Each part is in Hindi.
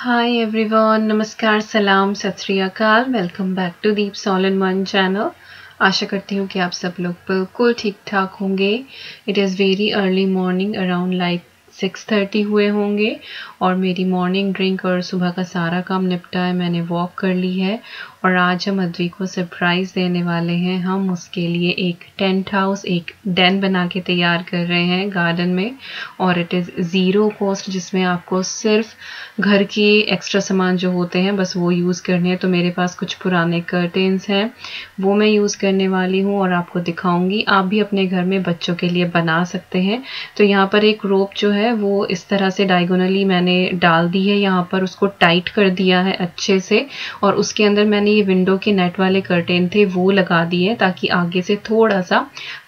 हाय एवरीवन, नमस्कार, सलाम, सत श्री अकाल। Welcome back to Deep's all in one channel. आशा करती हूँ कि आप सब लोग बिल्कुल ठीक ठाक होंगे। It is very early morning, around like 6:30 हुए होंगे और मेरी मॉर्निंग ड्रिंक और सुबह का सारा काम निपटा है। मैंने वॉक कर ली है और आज हम अद्वी को सरप्राइज़ देने वाले हैं। हम उसके लिए एक टेंट हाउस, एक डेन बना के तैयार कर रहे हैं गार्डन में, और इट इज़ ज़ीरो कॉस्ट, जिसमें आपको सिर्फ घर की एक्स्ट्रा सामान जो होते हैं बस वो यूज़ करने हैं। तो मेरे पास कुछ पुराने कर्टेन्स हैं, वो मैं यूज़ करने वाली हूँ और आपको दिखाऊंगी। आप भी अपने घर में बच्चों के लिए बना सकते हैं। तो यहाँ पर एक रोप जो है वो इस तरह से डायगोनली मैंने डाल दी है, यहाँ पर उसको टाइट कर दिया है अच्छे से, और उसके अंदर मैंने ये विंडो के नेट वाले कर्टेन थे वो लगा दिए ताकि आगे से थोड़ा सा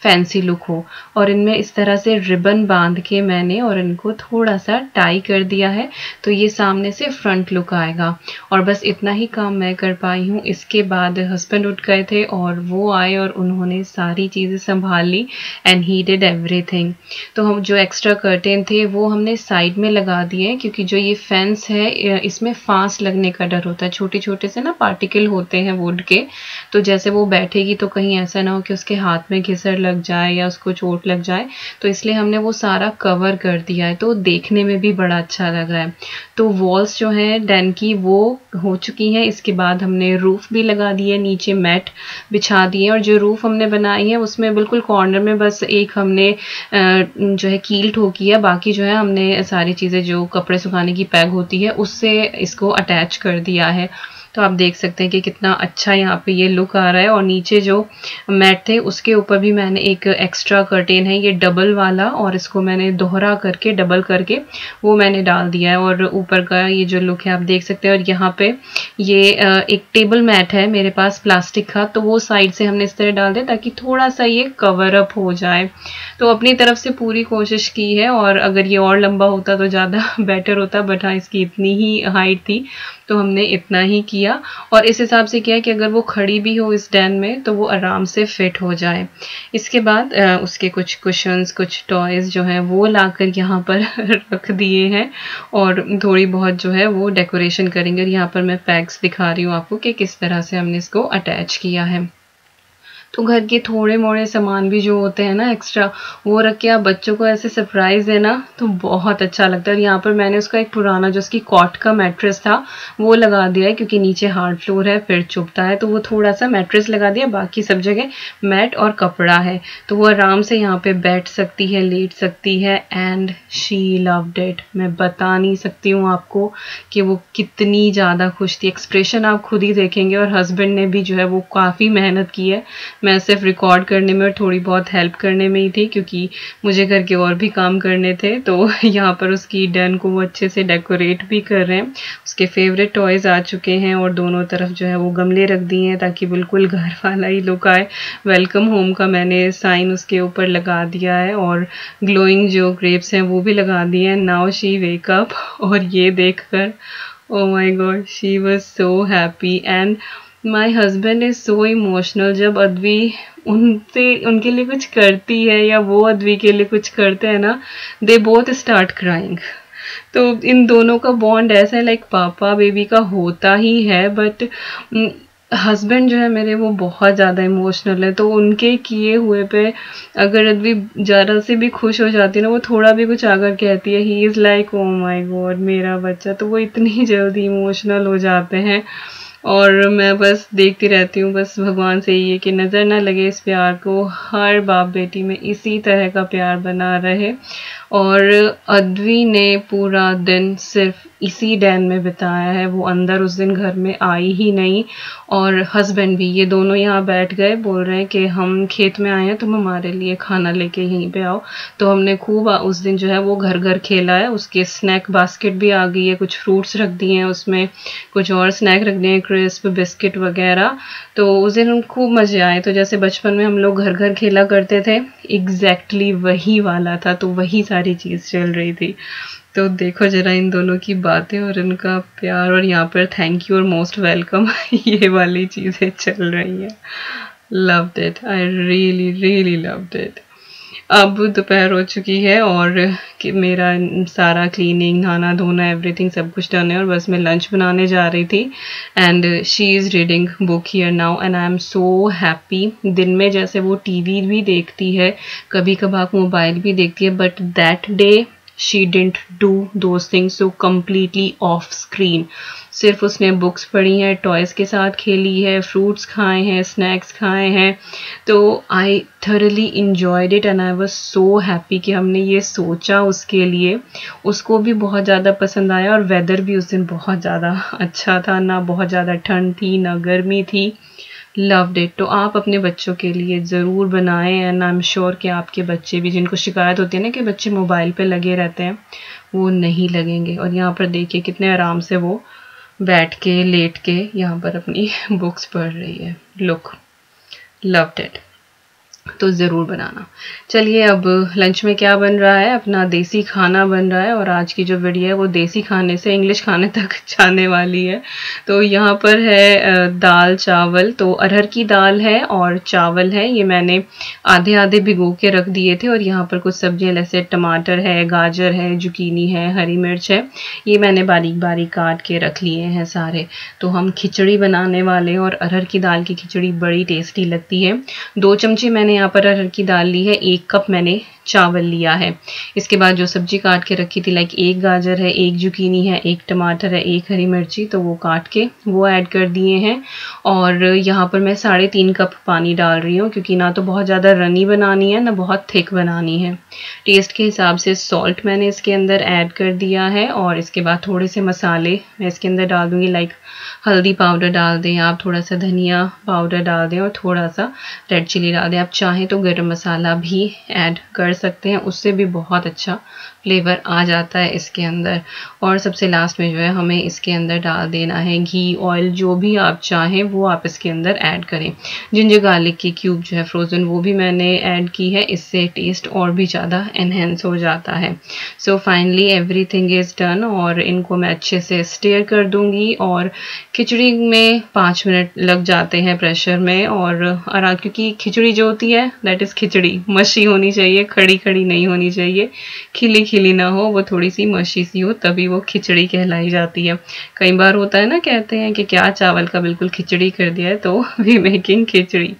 फैंसी लुक हो। और इनमें इस तरह से रिबन बांध के मैंने और इनको थोड़ा सा टाई कर दिया है, तो ये सामने से फ्रंट लुक आएगा। और बस इतना ही काम मैं कर पाई हूँ। इसके बाद हस्बैंड उठ गए थे और वो आए और उन्होंने सारी चीज़ें संभाल ली एंड ही डिड एवरीथिंग। तो हम जो एक्स्ट्रा कर्टेन थे वो हमने साइड में लगा दिए, क्योंकि जो ये फेंस है इसमें फांस लगने का डर होता है। छोटे छोटे से ना पार्टिकल होते हैं वुड के, तो जैसे वो बैठेगी तो कहीं ऐसा ना हो कि उसके हाथ में घिसड़ लग जाए या उसको चोट लग जाए, तो इसलिए हमने वो सारा कवर कर दिया है। तो देखने में भी बड़ा अच्छा लग रहा है। तो वॉल्स जो हैं डेन की वो हो चुकी हैं। इसके बाद हमने रूफ भी लगा दी है, नीचे मैट बिछा दिए, और जो रूफ हमने बनाई है उसमें बिल्कुल कॉर्नर में बस एक हमने जो है कील ठोकी है। बाकी जो है हमने सारी चीज़ें जो कपड़े सुखाने की पैग होती है उससे इसको अटैच कर दिया है। तो आप देख सकते हैं कि कितना अच्छा यहाँ पे ये लुक आ रहा है। और नीचे जो मैट थे उसके ऊपर भी मैंने एक एक्स्ट्रा कर्टेन है, ये डबल वाला, और इसको मैंने दोहरा करके डबल करके वो मैंने डाल दिया है। और ऊपर का ये जो लुक है आप देख सकते हैं। और यहाँ पे ये एक टेबल मैट है मेरे पास प्लास्टिक का, तो वो साइड से हमने इस तरह डाल दिया ताकि थोड़ा सा ये कवर अप हो जाए। तो अपनी तरफ से पूरी कोशिश की है, और अगर ये और लंबा होता तो ज़्यादा बेटर होता, बट हाँ इसकी इतनी ही हाइट थी तो हमने इतना ही किया। और इस हिसाब से किया कि अगर वो खड़ी भी हो इस डैन में तो वो आराम से फिट हो जाए। इसके बाद उसके कुछ कुशन्स, कुछ टॉयज़ जो हैं वो लाकर यहाँ पर रख दिए हैं, और थोड़ी बहुत जो है वो डेकोरेशन करेंगे। और यहाँ पर मैं पैक्स दिखा रही हूँ आपको कि किस तरह से हमने इसको अटैच किया है। तो घर के थोड़े मोड़े सामान भी जो होते हैं ना एक्स्ट्रा, वो रख के आप बच्चों को ऐसे सरप्राइज़ देना तो बहुत अच्छा लगता है। और यहाँ पर मैंने उसका एक पुराना जो उसकी कॉट का मैट्रेस था वो लगा दिया है, क्योंकि नीचे हार्ड फ्लोर है फिर चुभता है, तो वो थोड़ा सा मैट्रेस लगा दिया, बाकी सब जगह मैट और कपड़ा है। तो वो आराम से यहाँ पे बैठ सकती है, लेट सकती है, एंड शी लव्ड इट। मैं बता नहीं सकती हूँ आपको कि वो कितनी ज़्यादा खुश थी। एक्सप्रेशन आप खुद ही देखेंगे। और हस्बैंड ने भी जो है वो काफ़ी मेहनत की है। मैं सिर्फ रिकॉर्ड करने में और थोड़ी बहुत हेल्प करने में ही थी, क्योंकि मुझे घर के और भी काम करने थे। तो यहाँ पर उसकी डन को वो अच्छे से डेकोरेट भी कर रहे हैं। उसके फेवरेट टॉयज़ आ चुके हैं और दोनों तरफ जो है वो गमले रख दिए हैं ताकि बिल्कुल घर वाला ही लुक आए। वेलकम होम का मैंने साइन उसके ऊपर लगा दिया है, और ग्लोइंग जो ग्रेप्स हैं वो भी लगा दिए हैं। नाउ शी वेक अप, और ये देखकर ओ my God, she was so happy and my husband is so emotional. जब अद्वी उनके लिए कुछ करती है या वो अद्वी के लिए कुछ करते हैं ना, दे बोथ स्टार्ट क्राइंग। तो इन दोनों का बॉन्ड ऐसा है लाइक पापा बेबी का होता ही है। बट हस्बैंड जो है मेरे वो बहुत ज़्यादा इमोशनल है, तो उनके किए हुए पे अगर अद्वी ज़रा से भी खुश हो जाती है ना, वो थोड़ा भी कुछ आकर कहती है, he is like oh my God मेरा बच्चा, तो वो इतनी जल्दी इमोशनल हो जाते हैं। और मैं बस देखती रहती हूँ, बस भगवान से ये कि नज़र ना लगे इस प्यार को, हर बाप बेटी में इसी तरह का प्यार बना रहे। और अद्वी ने पूरा दिन सिर्फ इसी डैन में बिताया है। वो अंदर उस दिन घर में आई ही नहीं। और हस्बैंड भी, ये दोनों यहाँ बैठ गए, बोल रहे हैं कि हम खेत में आए हैं, तुम हमारे लिए खाना लेके यहीं पे आओ। तो हमने खूब उस दिन जो है वो घर घर खेला है। उसके स्नैक बास्केट भी आ गई है, कुछ फ्रूट्स रख दिए हैं उसमें, कुछ और स्नैक रख दिए हैं, क्रिस्प, बिस्किट वगैरह। तो उस दिन हम खूब मज़े आए। तो जैसे बचपन में हम लोग घर घर खेला करते थे, एग्जैक्टली वही वाला था, तो वही सारी चीज़ चल रही थी। तो देखो जरा इन दोनों की बातें और इनका प्यार, और यहाँ पर थैंक यू और मोस्ट वेलकम ये वाली चीज़ें चल रही हैं। Loved it, I really really loved it. अब दोपहर हो चुकी है और कि मेरा सारा क्लीनिंग, नहाना धोना, एवरीथिंग सब कुछ डन है और बस मैं लंच बनाने जा रही थी। And she is reading book here now and I am so happy. दिन में जैसे वो टीवी भी देखती है, कभी कभार मोबाइल भी देखती है, but that day she didn't do those things, so completely off screen। सिर्फ उसने बुक्स पढ़ी हैं, टॉयज़ के साथ खेली है, फ्रूट्स खाए हैं, स्नैक्स खाए हैं। तो I thoroughly enjoyed it and I was so happy कि हमने ये सोचा उसके लिए। उसको भी बहुत ज़्यादा पसंद आया और वेदर भी उस दिन बहुत ज़्यादा अच्छा था, ना बहुत ज़्यादा ठंड थी ना गर्मी थी। Loved it. तो आप अपने बच्चों के लिए ज़रूर बनाएं एंड आई एम श्योर कि आपके बच्चे भी, जिनको शिकायत होती है ना कि बच्चे मोबाइल पे लगे रहते हैं, वो नहीं लगेंगे। और यहाँ पर देखिए कितने आराम से वो बैठ के लेट के यहाँ पर अपनी बुक्स पढ़ रही है। Look, loved it. तो ज़रूर बनाना। चलिए अब लंच में क्या बन रहा है, अपना देसी खाना बन रहा है और आज की जो वीडियो है वो देसी खाने से इंग्लिश खाने तक जाने वाली है। तो यहाँ पर है दाल चावल, तो अरहर की दाल है और चावल है, ये मैंने आधे आधे भिगो के रख दिए थे। और यहाँ पर कुछ सब्जियाँ जैसे टमाटर है, गाजर है, जुकीनी है, हरी मिर्च है, ये मैंने बारीक बारीक काट के रख लिए हैं सारे। तो हम खिचड़ी बनाने वाले हैं और अरहर की दाल की खिचड़ी बड़ी टेस्टी लगती है। 2 चमचे मैंने यहाँ पर अरहर की दाल ली है, 1 कप मैंने चावल लिया है। इसके बाद जो सब्जी काट के रखी थी, लाइक 1 गाजर है, 1 जुकीनी है, 1 टमाटर है, 1 हरी मिर्ची, तो वो काट के वो ऐड कर दिए हैं। और यहाँ पर मैं 3.5 कप पानी डाल रही हूँ क्योंकि ना तो बहुत ज़्यादा रनी बनानी है ना बहुत थिक बनानी है। टेस्ट के हिसाब से सॉल्ट मैंने इसके अंदर ऐड कर दिया है और इसके बाद थोड़े से मसाले मैं इसके अंदर डाल दूँगी, लाइक हल्दी पाउडर डाल दें आप, थोड़ा सा धनिया पाउडर डाल दें और थोड़ा सा रेड चिली डाल दें। आप चाहें तो गरम मसाला भी ऐड कर सकते हैं, उससे भी बहुत अच्छा फ्लेवर आ जाता है इसके अंदर। और सबसे लास्ट में जो है हमें इसके अंदर डाल देना है घी, ऑयल, जो भी आप चाहें वो आप इसके अंदर ऐड करें। जिंजर गार्लिक की क्यूब जो है फ्रोज़न, वो भी मैंने ऐड की है, इससे टेस्ट और भी ज़्यादा एनहेंस हो जाता है। So finally everything is done और इनको मैं अच्छे से स्टीयर कर दूंगी। और खिचड़ी में 5 मिनट लग जाते हैं प्रेशर में, और क्योंकि खिचड़ी जो होती है दैट इज़ खिचड़ी मशी होनी चाहिए, खड़ी खड़ी नहीं होनी चाहिए, खिली खिली ना हो, वो थोड़ी सी मशी सी हो, तभी वो खिचड़ी कहलाई जाती है। कई बार होता है ना, कहते हैं कि क्या चावल का बिल्कुल खिचड़ी कर दिया है, तो वी मेकिंग खिचड़ी।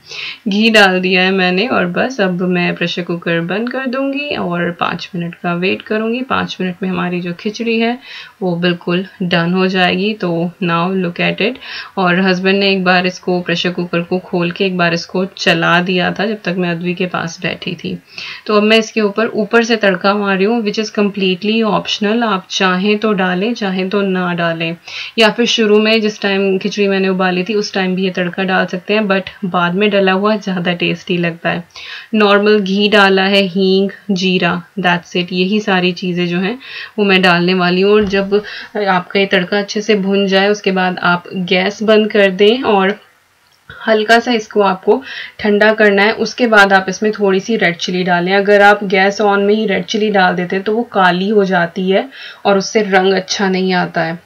घी डाल दिया है मैंने और बस अब मैं प्रेशर कुकर बंद कर दूंगी और 5 मिनट का वेट करूंगी। 5 मिनट में हमारी जो खिचड़ी है वो बिल्कुल डन हो जाएगी। तो नाउ लुक एट इट। और हस्बैंड ने एक बार इसको प्रेशर कुकर को खोल के एक बार इसको चला दिया था जब तक मैं अद्वी के पास बैठी थी। तो अब मैं इसके ऊपर से तड़का मार रही हूँ, विच इज़ कम्प्लीटली ऑप्शनल। आप चाहें तो डालें, चाहें तो ना डालें, या फिर शुरू में जिस टाइम खिचड़ी मैंने उबाली थी उस टाइम भी ये तड़का डाल सकते हैं, बट बाद में डला हुआ ज़्यादा टेस्टी लगता है। नॉर्मल घी डाला है, हींग, जीरा, दैट्स इट। यही सारी चीज़ें जो हैं वो मैं डालने वाली हूँ। और जब आपका ये तड़का अच्छे से भुन जाए उसके बाद आप गैस बंद कर दें और हल्का सा इसको आपको ठंडा करना है। उसके बाद आप इसमें थोड़ी सी रेड चिली डालें। अगर आप गैस ऑन में ही रेड चिली डाल देते हैं तो वो काली हो जाती है और उससे रंग अच्छा नहीं आता है,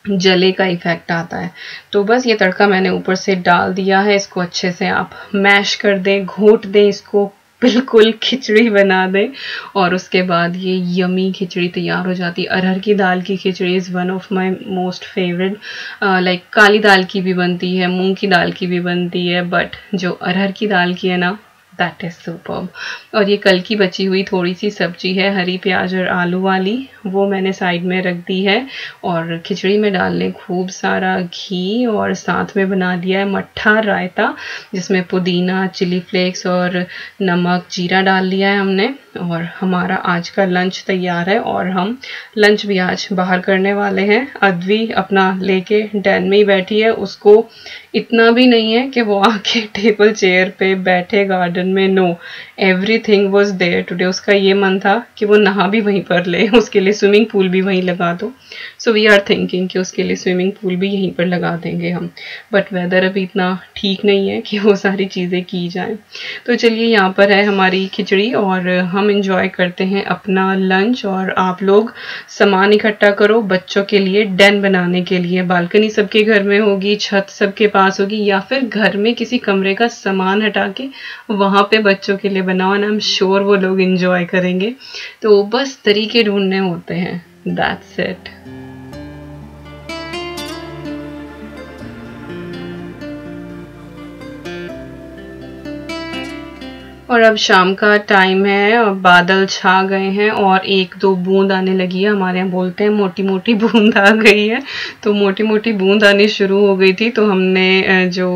जले का इफेक्ट आता है। तो बस ये तड़का मैंने ऊपर से डाल दिया है, इसको अच्छे से आप मैश कर दें, घोट दें, इसको बिल्कुल खिचड़ी बना दें और उसके बाद ये यमी खिचड़ी तैयार हो जाती है। अरहर की दाल की khichdi is one of my most favourite. Like काली दाल की भी बनती है, मूंग की दाल की भी बनती है, बट जो अरहर की दाल की है ना, दैट इज़ सुपर्ब। और ये कल की बची हुई थोड़ी सी सब्जी है हरी प्याज और आलू वाली, वो मैंने साइड में रख दी है। और खिचड़ी में डालने खूब सारा घी और साथ में बना दिया है मट्ठा रायता, जिसमें पुदीना, चिली फ्लेक्स और नमक, जीरा डाल लिया है हमने। और हमारा आज का लंच तैयार है और हम लंच भी आज बाहर करने वाले हैं। अद्वी अपना लेके डैन में ही बैठी है, उसको इतना भी नहीं है कि वो आके टेबल चेयर पे बैठे गार्डन में, no, everything was there today. उसका ये मन था कि वो नहा भी वहीं पर ले, उसके लिए स्विमिंग पूल भी वहीं लगा दो। सो वी आर थिंकिंग कि उसके लिए स्विमिंग पूल भी यहीं पर लगा देंगे हम, बट वेदर अभी इतना ठीक नहीं है कि वो सारी चीज़ें की जाएं। तो चलिए, यहाँ पर है हमारी खिचड़ी और हम इंजॉय करते हैं अपना लंच। और आप लोग सामान इकट्ठा करो बच्चों के लिए डेन बनाने के लिए। बालकनी सबके घर में होगी, छत सबके पास होगी, या फिर घर में किसी कमरे का सामान हटा के वहाँ वहाँ पे बच्चों के लिए बनाओ एंड आई एम श्योर वो लोग इंजॉय करेंगे। तो बस तरीके ढूंढने होते हैं, दैट्स इट। और अब शाम का टाइम है और बादल छा गए हैं और एक दो बूंद आने लगी है। हमारे यहाँ बोलते हैं मोटी मोटी बूंद आ गई है, तो मोटी मोटी बूंद आनी शुरू हो गई थी। तो हमने जो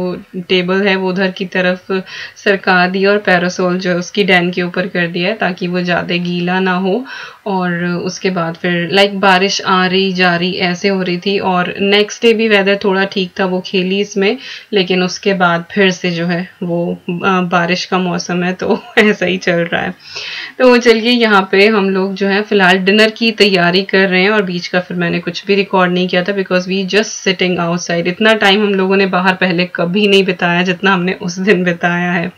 टेबल है वो उधर की तरफ सरका दिया और पैरासोल जो उसकी डैन के ऊपर कर दिया है ताकि वो ज़्यादा गीला ना हो। और उसके बाद फिर लाइक बारिश आ रही जा रही ऐसे हो रही थी और नेक्स्ट डे भी वेदर थोड़ा ठीक था, वो खेली इसमें, लेकिन उसके बाद फिर से जो है वो बारिश का मौसम है तो ऐसा ही चल रहा है। तो चलिए यहाँ पे हम लोग जो है फिलहाल डिनर की तैयारी कर रहे हैं और बीच का फिर मैंने कुछ भी रिकॉर्ड नहीं किया था because we just sitting outside. इतना टाइम हम लोगों ने बाहर पहले कभी नहीं बिताया जितना हमने उस दिन बिताया है।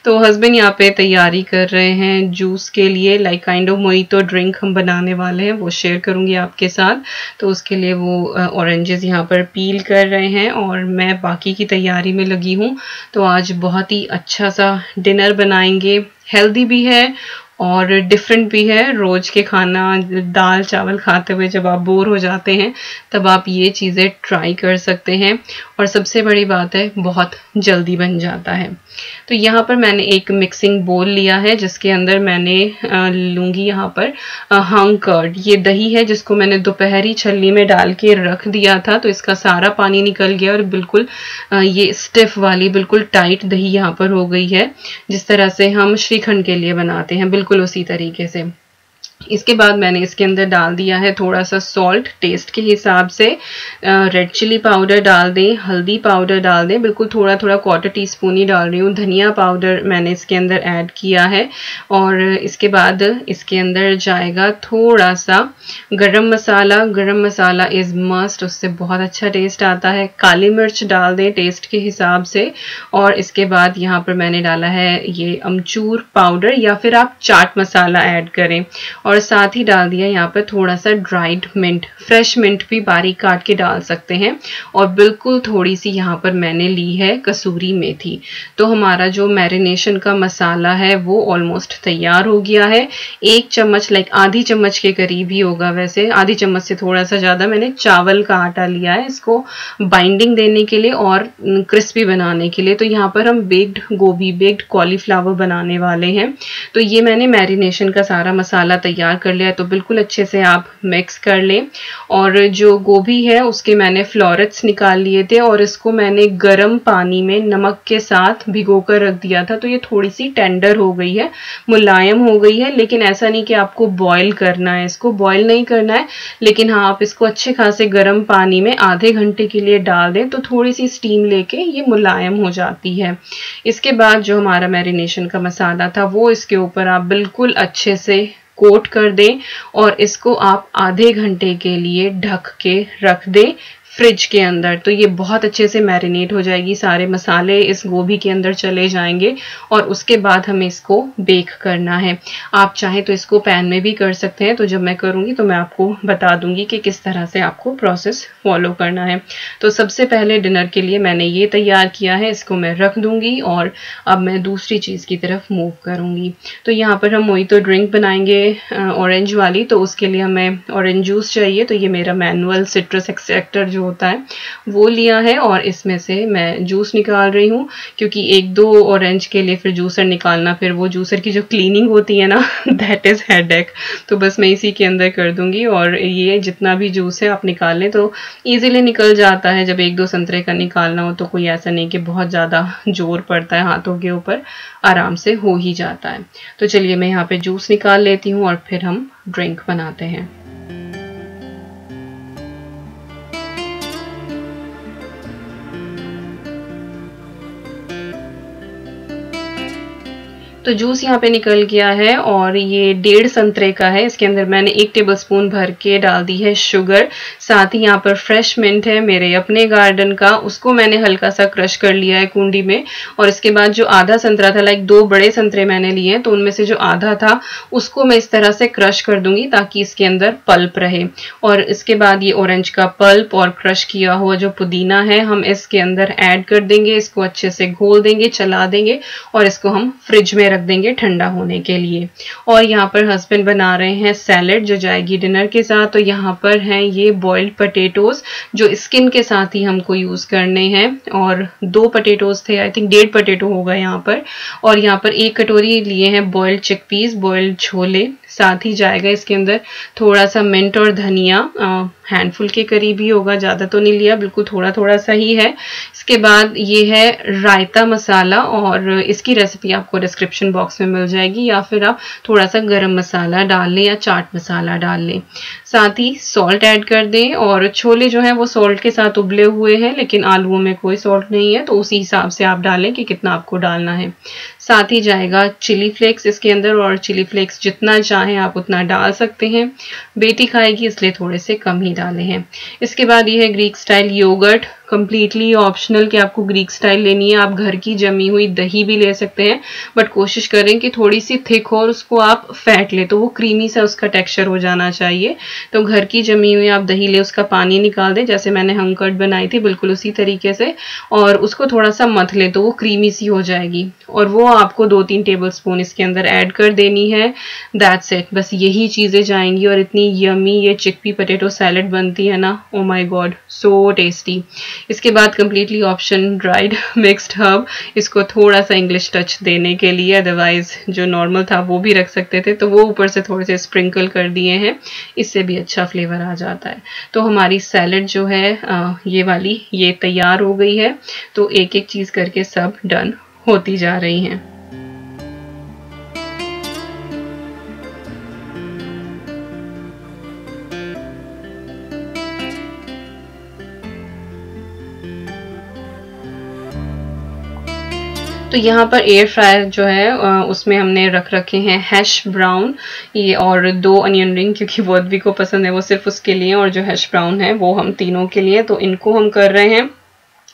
तो हस्बैंड यहाँ पे तैयारी कर रहे हैं जूस के लिए, like kind of mojito drink हम बनाने वाले हैं, वो शेयर करूंगी आपके साथ। तो उसके लिए वो ऑरेंजेस यहाँ पर पील कर रहे हैं और मैं बाकी की तैयारी में लगी हूँ। तो आज बहुत ही अच्छा सा डिनर बनाएंगे, हेल्दी भी है और डिफरेंट भी है। रोज के खाना दाल चावल खाते हुए जब आप बोर हो जाते हैं तब आप ये चीज़ें ट्राई कर सकते हैं और सबसे बड़ी बात है बहुत जल्दी बन जाता है। तो यहाँ पर मैंने एक मिक्सिंग बोल लिया है जिसके अंदर मैंने लूँगी यहाँ पर हंग कर्ड। ये दही है जिसको मैंने दोपहरी छलनी में डाल के रख दिया था, तो इसका सारा पानी निकल गया और बिल्कुल ये स्टिफ वाली बिल्कुल टाइट दही यहाँ पर हो गई है, जिस तरह से हम श्रीखंड के लिए बनाते हैं बिल्कुल उसी तरीके से। इसके बाद मैंने इसके अंदर डाल दिया है थोड़ा सा सॉल्ट टेस्ट के हिसाब से, रेड चिली पाउडर डाल दें, हल्दी पाउडर डाल दें, बिल्कुल थोड़ा थोड़ा 1/4 टीस्पून ही डाल रही हूँ। धनिया पाउडर मैंने इसके अंदर ऐड किया है और इसके बाद इसके अंदर जाएगा थोड़ा सा गरम मसाला। गरम मसाला इज़ मस्ट, उससे बहुत अच्छा टेस्ट आता है। काली मिर्च डाल दें टेस्ट के हिसाब से और इसके बाद यहाँ पर मैंने डाला है ये अमचूर पाउडर या फिर आप चाट मसाला ऐड करें और साथ ही डाल दिया यहाँ पर थोड़ा सा ड्राइड मिंट, फ्रेश मिंट भी बारीक काट के डाल सकते हैं और बिल्कुल थोड़ी सी यहाँ पर मैंने ली है कसूरी मेथी। तो हमारा जो मैरिनेशन का मसाला है वो ऑलमोस्ट तैयार हो गया है। 1 चम्मच लाइक आधी चम्मच के करीब ही होगा, वैसे आधी चम्मच से थोड़ा सा ज़्यादा मैंने चावल का आटा लिया है इसको बाइंडिंग देने के लिए और क्रिस्पी बनाने के लिए। तो यहाँ पर हम बेक्ड गोभी, बेक्ड कॉलीफ्लावर बनाने वाले हैं। तो ये मैंने मैरिनेशन का सारा मसाला तैयार कर लिया है, तो बिल्कुल अच्छे से आप मिक्स कर लें। और जो गोभी है उसके मैंने फ्लोरेट्स निकाल लिए थे और इसको मैंने गर्म पानी में नमक के साथ भिगो कर रख दिया था। तो ये थोड़ी सी टेंडर हो गई है, मुलायम हो गई है, लेकिन ऐसा नहीं कि आपको बॉईल करना है, इसको बॉईल नहीं करना है, लेकिन हाँ आप इसको अच्छे खासे गर्म पानी में आधे घंटे के लिए डाल दें तो थोड़ी सी स्टीम लेके ये मुलायम हो जाती है। इसके बाद जो हमारा मैरिनेशन का मसाला था वो इसके ऊपर आप बिल्कुल अच्छे से कोट कर दें और इसको आप आधे घंटे के लिए ढक के रख दें फ्रिज के अंदर। तो ये बहुत अच्छे से मैरिनेट हो जाएगी, सारे मसाले इस गोभी के अंदर चले जाएंगे और उसके बाद हमें इसको बेक करना है। आप चाहें तो इसको पैन में भी कर सकते हैं, तो जब मैं करूँगी तो मैं आपको बता दूंगी कि किस तरह से आपको प्रोसेस फॉलो करना है। तो सबसे पहले डिनर के लिए मैंने ये तैयार किया है, इसको मैं रख दूंगी और अब मैं दूसरी चीज़ की तरफ मूव करूँगी। तो यहाँ पर हम मोहितो ड्रिंक बनाएंगे ऑरेंज वाली, तो उसके लिए हमें ऑरेंज जूस चाहिए। तो ये मेरा मैनुअल सिट्रस एक्सट्रैक्टर जो होता है वो लिया है और इसमें से मैं जूस निकाल रही हूँ, क्योंकि 1-2 ऑरेंज के लिए फिर जूसर निकालना, फिर वो जूसर की जो क्लीनिंग होती है ना दैट इज़ हेडेक। तो बस मैं इसी के अंदर कर दूंगी और ये जितना भी जूस है आप निकाल लें तो ईजिली निकल जाता है। जब 1-2 संतरे का निकालना हो तो कोई ऐसा नहीं कि बहुत ज़्यादा जोर पड़ता है हाथों के ऊपर, आराम से हो ही जाता है। तो चलिए मैं यहाँ पे जूस निकाल लेती हूँ और फिर हम ड्रिंक बनाते हैं। तो जूस यहाँ पे निकल गया है और ये 1.5 संतरे का है। इसके अंदर मैंने 1 टेबलस्पून भर के डाल दी है शुगर। साथ ही यहाँ पर फ्रेश मिंट है मेरे अपने गार्डन का, उसको मैंने हल्का सा क्रश कर लिया है कुंडी में। और इसके बाद जो आधा संतरा था, लाइक 2 बड़े संतरे मैंने लिए हैं, तो उनमें से जो आधा था उसको मैं इस तरह से क्रश कर दूंगी ताकि इसके अंदर पल्प रहे। और इसके बाद ये ऑरेंज का पल्प और क्रश किया हुआ जो पुदीना है हम इसके अंदर ऐड कर देंगे। इसको अच्छे से घोल देंगे, चला देंगे और इसको हम फ्रिज में रख देंगे ठंडा होने के लिए। और यहाँ पर हस्बैंड बना रहे हैं सैलेड जो जाएगी डिनर के साथ। तो यहाँ पर हैं ये बॉइल्ड पोटैटोज जो स्किन के साथ ही हमको यूज करने हैं, और 2 पोटैटोज थे, आई थिंक 1.5 पोटैटो होगा यहाँ पर। और यहाँ पर 1 कटोरी लिए हैं बॉइल्ड चिकपीस, बॉइल्ड छोले। साथ ही जाएगा इसके अंदर थोड़ा सा मिंट और धनिया, हैंडफुल के करीब ही होगा, ज़्यादा तो नहीं लिया, बिल्कुल थोड़ा थोड़ा सा ही है। इसके बाद ये है रायता मसाला, और इसकी रेसिपी आपको डिस्क्रिप्शन बॉक्स में मिल जाएगी, या फिर आप थोड़ा सा गरम मसाला डाल लें या चाट मसाला डाल लें। साथ ही सॉल्ट ऐड कर दें, और छोले जो हैं वो सॉल्ट के साथ उबले हुए हैं, लेकिन आलूओं में कोई सॉल्ट नहीं है, तो उसी हिसाब से आप डालें कि कितना आपको डालना है। साथ ही जाएगा चिली फ्लेक्स इसके अंदर, और चिली फ्लेक्स जितना चाहें आप उतना डाल सकते हैं। बेटी खाएगी इसलिए थोड़े से कम ही डाले हैं। इसके बाद ये है Greek style yogurt, completely optional कि आपको ग्रीक स्टाइल लेनी है। आप घर की जमी हुई दही भी ले सकते हैं, बट कोशिश करें कि थोड़ी सी थिक हो और उसको आप फेंट ले, तो वो क्रीमी सा उसका टेक्सचर हो जाना चाहिए। तो घर की जमी हुई आप दही ले, उसका पानी निकाल दें, जैसे मैंने हंकर्ट बनाई थी बिल्कुल उसी तरीके से, और उसको थोड़ा सा मथ ले तो वो क्रीमी सी हो जाएगी। और वो आपको 2-3 टेबलस्पून इसके अंदर ऐड कर देनी है। दैट्स इट, बस यही चीजें जाएंगी और इतनी यमी ये चिकपी पोटैटो सैलेड बनती है ना, ओ माय गॉड, सो टेस्टी। इसके बाद completely option dried mixed herb, इसको थोड़ा सा इंग्लिश टच देने के लिए, अदरवाइज जो नॉर्मल था वो भी रख सकते थे, तो वो ऊपर से थोड़े से स्प्रिंकल कर दिए हैं, इससे भी अच्छा फ्लेवर आ जाता है। तो हमारी सैलेड जो है ये वाली ये तैयार हो गई है। तो एक एक चीज करके सब डन होती जा रही हैं। तो यहाँ पर एयर फ्रायर जो है उसमें हमने रख रखे हैं हैश ब्राउन ये, और 2 अनियन रिंग, क्योंकि वो भी को पसंद है, वो सिर्फ उसके लिए, और जो हैश ब्राउन है वो हम तीनों के लिए। तो इनको हम कर रहे हैं।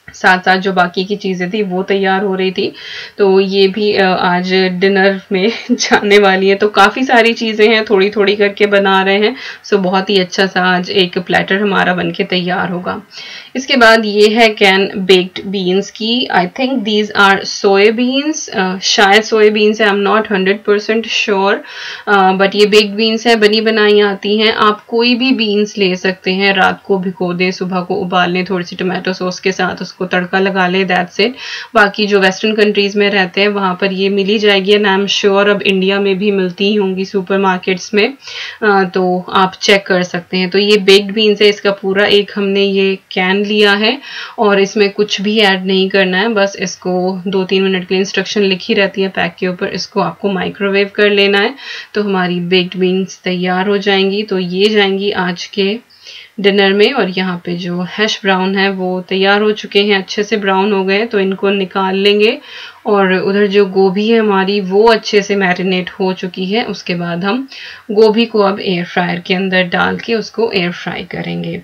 साथ साथ जो बाकी की चीज़ें थी वो तैयार हो रही थी, तो ये भी आज डिनर में जाने वाली है। तो काफ़ी सारी चीज़ें हैं, थोड़ी थोड़ी करके बना रहे हैं। सो बहुत ही अच्छा सा आज एक प्लेटर हमारा बनके तैयार होगा। इसके बाद ये है कैन बेक्ड बीन्स की, I think these are soybeans, शायद सोयाबीन्स है, I am not 100% sure, but ये बेक्ड बीन्स है, बनी बनाई आती हैं। आप कोई भी बीन्स ले सकते हैं, रात को भिगो दें, सुबह को उबाल लें थोड़ी सी टमाटो सॉस के साथ, उसको तड़का लगा ले, दैट्स इट। बाकी जो वेस्टर्न कंट्रीज में रहते हैं वहां पर ये मिली जाएगी, एंड आई एम श्योर अब इंडिया में भी मिलती ही होंगी सुपरमार्केट्स में, तो आप चेक कर सकते हैं। तो ये बेक्ड बीन्स है, इसका पूरा एक हमने ये कैन लिया है, और इसमें कुछ भी ऐड नहीं करना है, बस इसको 2-3 मिनट के लिए इंस्ट्रक्शन लिखी रहती है पैक के ऊपर, इसको आपको माइक्रोवेव कर लेना है। तो हमारी बेक्ड बीन्स तैयार हो जाएंगी। तो ये जाएंगी आज के डिनर में। और यहाँ पे जो हैश ब्राउन है वो तैयार हो चुके हैं, अच्छे से ब्राउन हो गए, तो इनको निकाल लेंगे। और उधर जो गोभी है हमारी वो अच्छे से मैरिनेट हो चुकी है। उसके बाद हम गोभी को अब एयर फ्रायर के अंदर डाल के उसको एयर फ्राई करेंगे।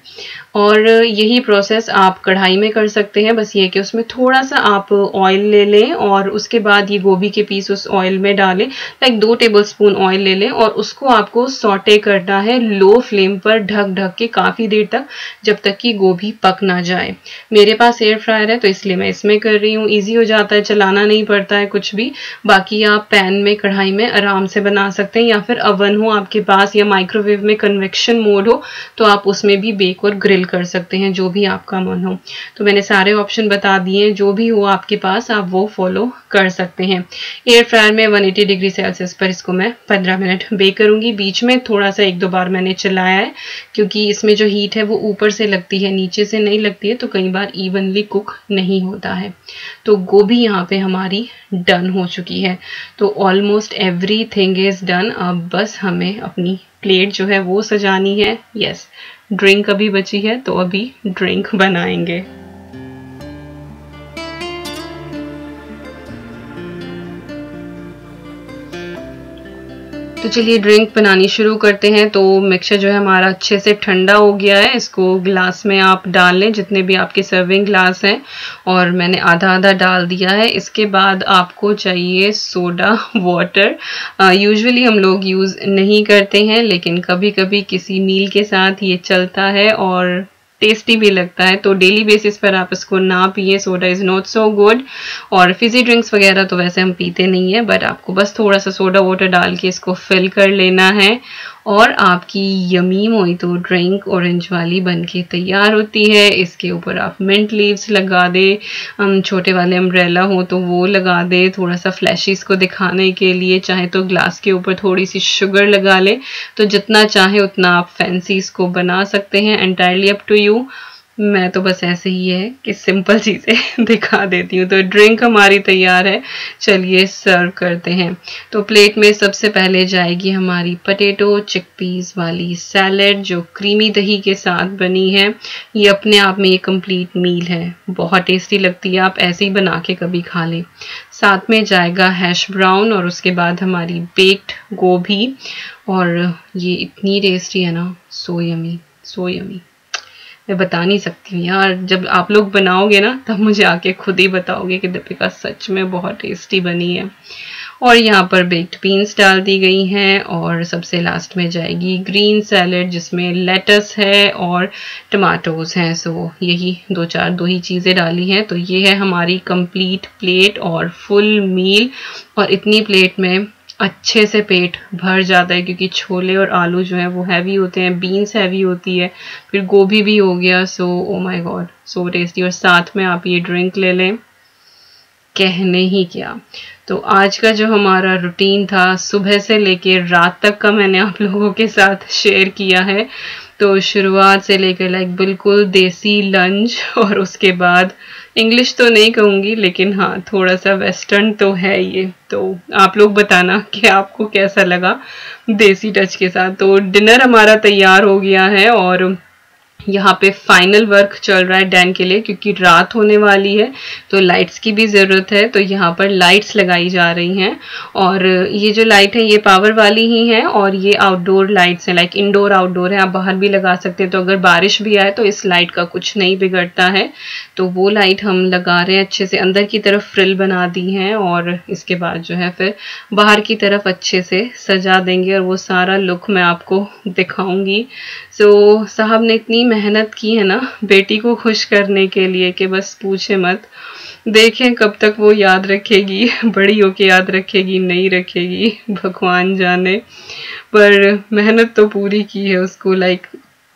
और यही प्रोसेस आप कढ़ाई में कर सकते हैं, बस ये कि उसमें थोड़ा सा आप ऑयल ले लें और उसके बाद ये गोभी के पीस उस ऑयल में डालें, लाइक 2 टेबलस्पून ऑयल ले लें, और उसको आपको सॉटे करना है लो फ्लेम पर ढक ढक के काफ़ी देर तक, जब तक कि गोभी पक ना जाए। मेरे पास एयर फ्रायर है तो इसलिए मैं इसमें कर रही हूँ, ईजी हो जाता है, चलाना नहीं पड़ता है कुछ भी। बाकी आप पैन में कढ़ाई में आराम से बना सकते हैं, या फिर अवन हो आपके पास, या माइक्रोवेव में कन्वेक्शन मोड हो तो आप उसमें भी बेक और ग्रिल कर सकते हैं, जो भी आपका मन हो। तो मैंने सारे ऑप्शन बता दिए, जो भी हो आपके पास आप वो फॉलो कर सकते हैं। एयर फ्रायर में 180 डिग्री सेल्सियस पर इसको मैं 15 मिनट बेक करूंगी। बीच में थोड़ा सा 1-2 बार मैंने चलाया है, क्योंकि इसमें जो हीट है वो ऊपर से लगती है, नीचे से नहीं लगती है, तो कई बार इवनली कुक नहीं होता है। तो गोभी यहाँ पे हमारी डन हो चुकी है। तो ऑलमोस्ट एवरीथिंग इज डन। अब बस हमें अपनी प्लेट जो है वो सजानी है। यस, ड्रिंक अभी बची है, तो अभी ड्रिंक बनाएंगे। तो चलिए ड्रिंक बनानी शुरू करते हैं। तो मिक्सचर जो है हमारा अच्छे से ठंडा हो गया है। इसको ग्लास में आप डाल लें, जितने भी आपके सर्विंग ग्लास हैं, और मैंने आधा आधा डाल दिया है। इसके बाद आपको चाहिए सोडा वाटर। यूजुअली हम लोग यूज़ नहीं करते हैं, लेकिन कभी कभी किसी मील के साथ ये चलता है और टेस्टी भी लगता है। तो डेली बेसिस पर आप इसको ना पिए, soda is not so good. और फिजी ड्रिंक्स वगैरह तो वैसे हम पीते नहीं है, बट आपको बस थोड़ा सा सोडा वाटर डाल के इसको फिल कर लेना है और आपकी यमी मोहितो ड्रिंक ऑरेंज वाली बनके तैयार होती है। इसके ऊपर आप मिंट लीव्स लगा दे, छोटे वाले अम्ब्रेला हो तो वो लगा दे, थोड़ा सा फ्लैशी इसको दिखाने के लिए। चाहे तो ग्लास के ऊपर थोड़ी सी शुगर लगा ले, तो जितना चाहे उतना आप फैंसी इसको बना सकते हैं। Entirely up to you. मैं तो बस ऐसे ही है कि सिंपल चीज़ें दिखा देती हूँ। तो ड्रिंक हमारी तैयार है, चलिए सर्व करते हैं। तो प्लेट में सबसे पहले जाएगी हमारी पटेटो चिकपीस वाली सैलेड, जो क्रीमी दही के साथ बनी है। ये अपने आप में एक कंप्लीट मील है, बहुत टेस्टी लगती है। आप ऐसे ही बना के कभी खा लें। साथ में जाएगा हैश ब्राउन, और उसके बाद हमारी बेक्ड गोभी। और ये इतनी टेस्टी है ना, सो यमी सो यमी। मैं बता नहीं सकती हूँ यार, जब आप लोग बनाओगे ना तब मुझे आके खुद ही बताओगे कि दीपिका सच में बहुत टेस्टी बनी है। और यहाँ पर बेक्ड बीन्स डाल दी गई हैं, और सबसे लास्ट में जाएगी ग्रीन सैलेड, जिसमें लेटस है और टमाटोज हैं। सो यही दो ही चीज़ें डाली हैं। तो ये है हमारी कंप्लीट प्लेट और फुल मील। और इतनी प्लेट में अच्छे से पेट भर जाता है, क्योंकि छोले और आलू जो है वो हैवी होते हैं, बीन्स हैवी होती है, फिर गोभी भी हो गया। So oh my god, so tasty. और साथ में आप ये ड्रिंक ले लें, कहने ही क्या। तो आज का जो हमारा रूटीन था सुबह से लेकर रात तक का, मैंने आप लोगों के साथ शेयर किया है। तो शुरुआत से लेकर लाइक बिल्कुल देसी लंच, और उसके बाद इंग्लिश तो नहीं कहूँगी, लेकिन हाँ थोड़ा सा वेस्टर्न तो है ये। तो आप लोग बताना कि आपको कैसा लगा देसी टच के साथ। तो डिनर हमारा तैयार हो गया है, और यहाँ पे फाइनल वर्क चल रहा है डैन के लिए, क्योंकि रात होने वाली है तो लाइट्स की भी ज़रूरत है। तो यहाँ पर लाइट्स लगाई जा रही हैं, और ये जो लाइट है ये पावर वाली ही है, और ये आउटडोर लाइट्स हैं, लाइक इंडोर आउटडोर है, आप बाहर भी लगा सकते हैं। तो अगर बारिश भी आए तो इस लाइट का कुछ नहीं बिगड़ता है। तो वो लाइट हम लगा रहे हैं, अच्छे से अंदर की तरफ फ्रिल बना दी हैं, और इसके बाद जो है फिर बाहर की तरफ अच्छे से सजा देंगे, और वो सारा लुक मैं आपको दिखाऊंगी। सो साहब ने इतनी मेहनत की है ना बेटी को खुश करने के लिए कि बस पूछे मत। देखें कब तक वो याद रखेगी, बड़ी होके याद रखेगी नहीं रखेगी भगवान जाने, पर मेहनत तो पूरी की है उसको। लाइक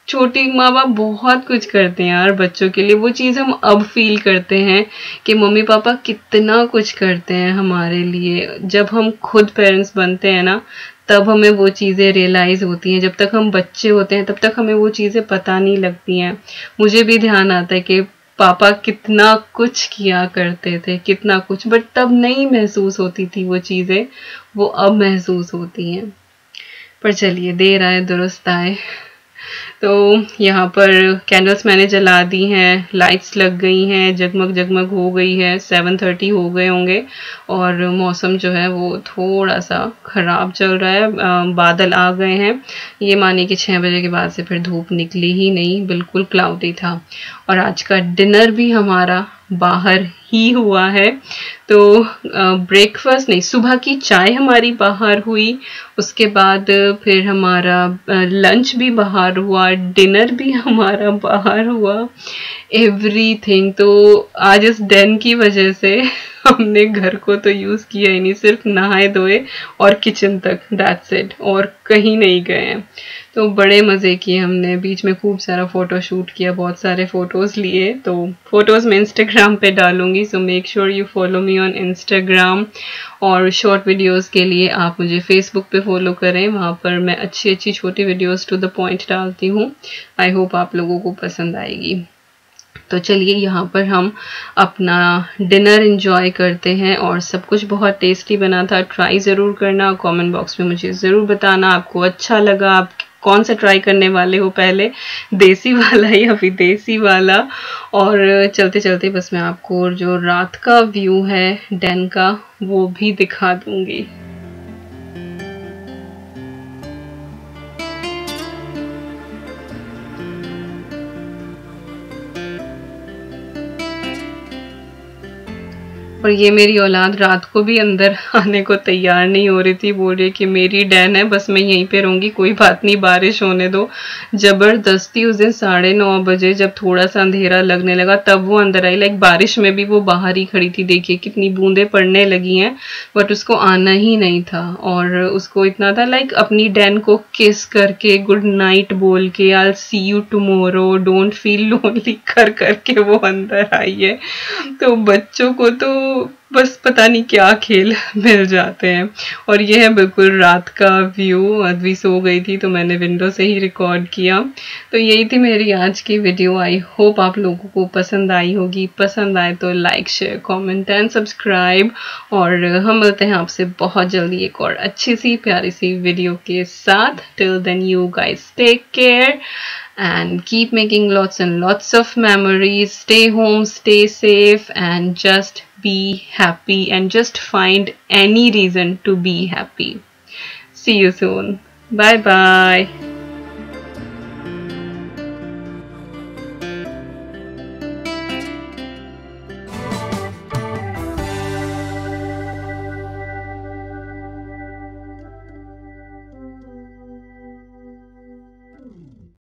छोटी माँ बाप बहुत कुछ करते हैं यार बच्चों के लिए, वो चीज़ हम अब फील करते हैं कि मम्मी पापा कितना कुछ करते हैं हमारे लिए। जब हम खुद पेरेंट्स बनते हैं ना, तब हमें वो चीज़ें रियलाइज़ होती हैं। जब तक हम बच्चे होते हैं तब तक हमें वो चीज़ें पता नहीं लगती हैं। मुझे भी ध्यान आता है कि पापा कितना कुछ किया करते थे, कितना कुछ, बट तब नहीं महसूस होती थी वो चीज़ें, वो अब महसूस होती हैं। पर चलिए, देर आए दुरुस्त आए। तो यहाँ पर कैंडल्स मैंने जला दी हैं, लाइट्स लग गई हैं, जगमग जगमग हो गई है। 7:30 हो गए होंगे, और मौसम जो है वो थोड़ा सा ख़राब चल रहा है। बादल आ गए हैं, ये मानिए कि 6 बजे के बाद से फिर धूप निकली ही नहीं, बिल्कुल क्लाउडी था। और आज का डिनर भी हमारा बाहर ही हुआ है। तो ब्रेकफास्ट नहीं, सुबह की चाय हमारी बाहर हुई, उसके बाद फिर हमारा लंच भी बाहर हुआ, डिनर भी हमारा बाहर हुआ, एवरीथिंग। तो आज इस डैन की वजह से हमने घर को तो यूज़ किया ही नहीं, सिर्फ नहाए धोए और किचन तक, दैट्स इट, और कहीं नहीं गए हैं। तो बड़े मज़े किए हमने, बीच में खूब सारा फ़ोटो शूट किया, बहुत सारे फ़ोटोज़ लिए। तो फ़ोटोज़ मैं इंस्टाग्राम पे डालूंगी, so make sure you follow me on Instagram. और शॉर्ट वीडियोस के लिए आप मुझे फेसबुक पे फॉलो करें, वहाँ पर मैं अच्छी अच्छी छोटी वीडियोस टू द पॉइंट डालती हूँ। आई होप आप लोगों को पसंद आएगी। तो चलिए यहाँ पर हम अपना डिनर एंजॉय करते हैं, और सब कुछ बहुत टेस्टी बना था। ट्राई ज़रूर करना, कमेंट बॉक्स में मुझे ज़रूर बताना आपको अच्छा लगा, आप कौन सा ट्राई करने वाले हो, पहले देसी वाला या विदेशी वाला। और चलते चलते बस मैं आपको जो रात का व्यू है डैन का वो भी दिखा दूँगी। और ये मेरी औलाद रात को भी अंदर आने को तैयार नहीं हो रही थी, बोल रही कि मेरी डैन है, बस मैं यहीं पे रहूंगी, कोई बात नहीं, बारिश होने दो। जबरदस्ती उस दिन 9:30 बजे जब थोड़ा सा अंधेरा लगने लगा तब वो अंदर आई। लाइक बारिश में भी वो बाहर ही खड़ी थी, देखिए कितनी बूंदें पड़ने लगी हैं, बट उसको आना ही नहीं था। और उसको इतना था लाइक अपनी डैन को किस करके, गुड नाइट बोल के, I will see you tomorrow, don't feel lonely कर करके वो अंदर आई है। तो बच्चों को तो बस पता नहीं क्या खेल मिल जाते हैं। और ये है बिल्कुल रात का व्यू। अद्वी सो गई थी तो मैंने विंडो से ही रिकॉर्ड किया। तो यही थी मेरी आज की वीडियो। आई होप आप लोगों को पसंद आई होगी। पसंद आए तो like, share, comment and subscribe. और हम मिलते हैं आपसे बहुत जल्दी एक और अच्छी सी प्यारी सी वीडियो के साथ। Till then you guys take care and keep making lots and lots of memories. Stay home, stay safe, and just be happy, and just find any reason to be happy. See you soon. Bye bye.